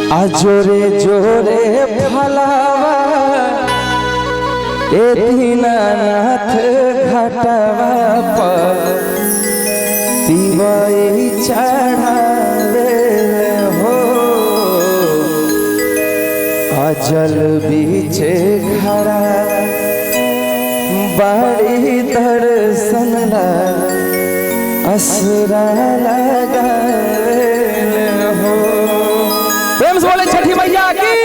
जोरे जोरे भलावा ए दीनानाथ घाटवा पर दिवाई चढ़ावे हो अजल बीचे खड़ा बाड़ी दर्शन ला असरा लगावे हो। प्रेम से बोले छठी मैया की।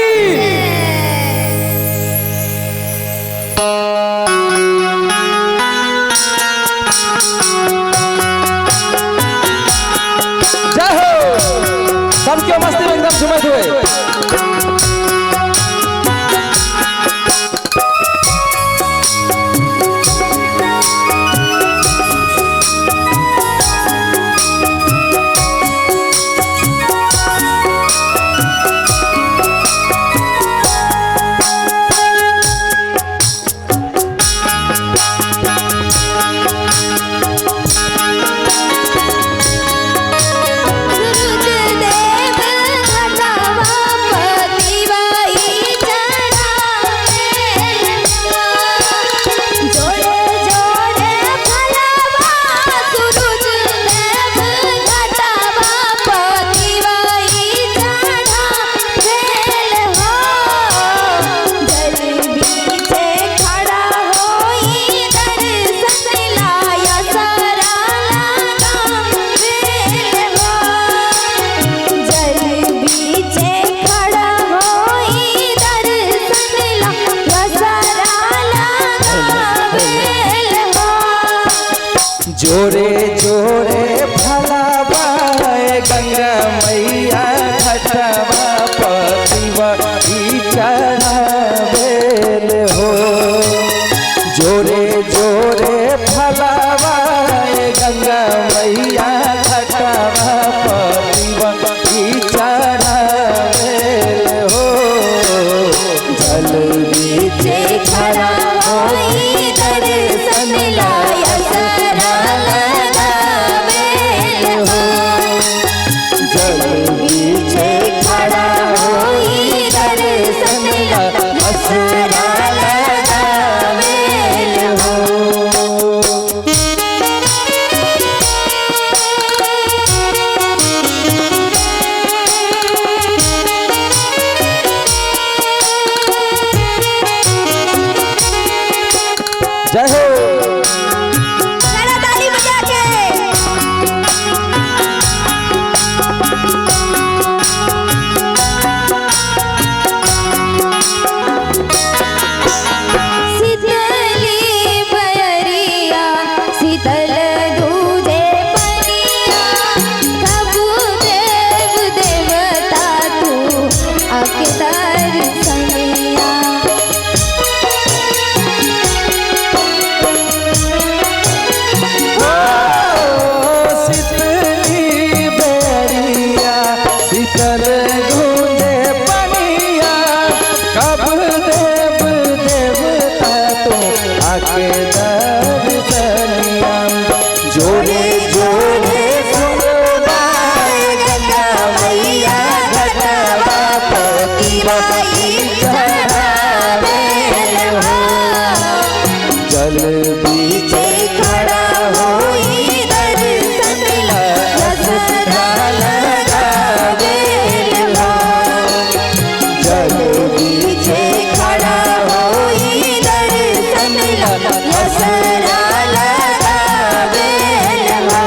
जय हो। सबके मस्ती में एकदम झूमते हुए जोरे जोरे भलावा गंगा मैया घाटवा पर चढ़ावेल हो। जोरे जोरे भलावा गंगा मैया घाटवा पर चढ़ावेल हो। जल बीचे खड़ा होई दर्शन लाया सरा लगावेल हो। जल बीचे खड़ा होई दर्शन लाया सरा लगावेल हो। जय हो। ताली बजा के शीतली बयरिया शीतल दूधे पनिया कबू देव देवता तू आके दर्शनिया। शीतल गूंजे पनिया कब देव देवता तो आके दर्शनिया। जोरे जोरे सुनवाए गंगा मैया घाटवा पर चढ़ावेल हो। जल बीचे खड़ा होई दर्शन लाया सरा लगावेल हो। जल बीचे खड़ा होई दर्शन लाया सरा लगावेल हो।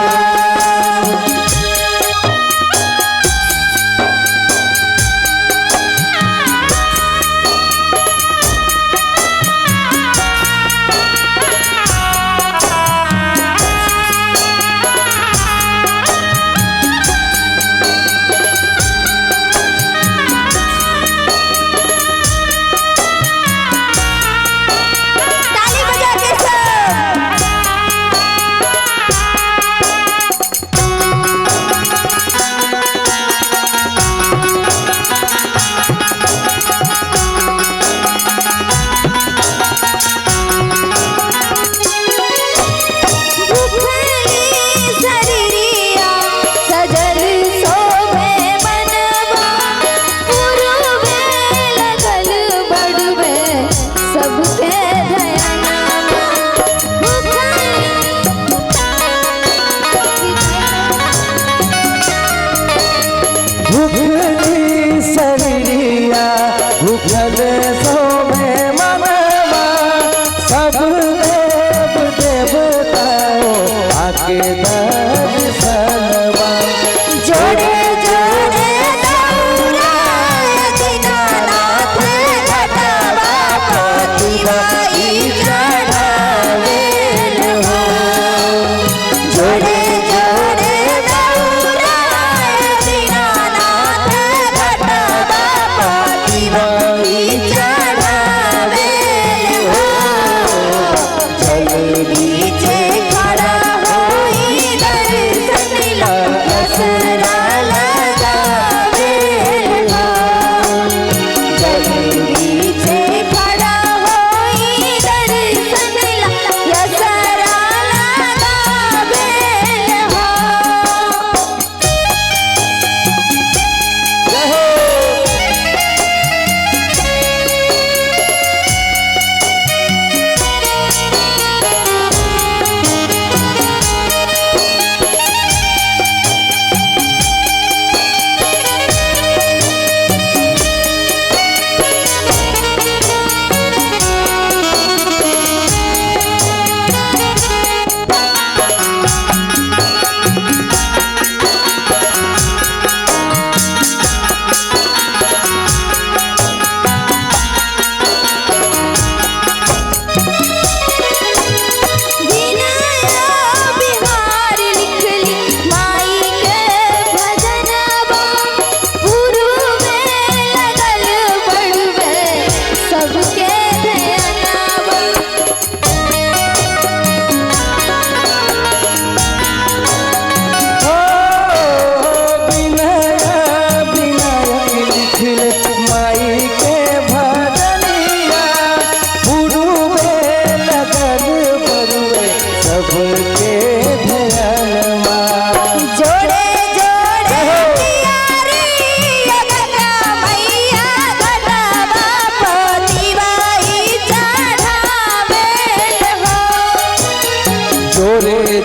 ताली बजा के सब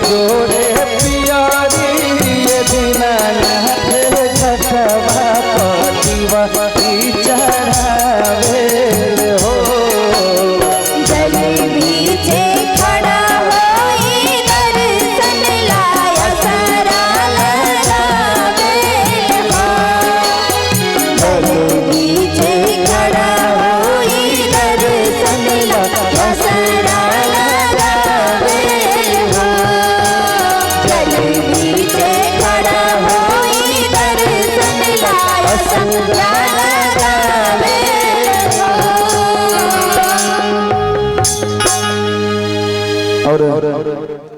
जोड़े पियारी ये दीनानाथ छठवा पतिवा चढ़ावे हो। जल बीचे खड़ा होई दर्शन लाया सारा लगावे हो। जल बीचे खड़ा होई दर्शन लाया सारा लगावे हो। जल बीचे खड़ा होई दर्शन लाया सारा लगावे हो। और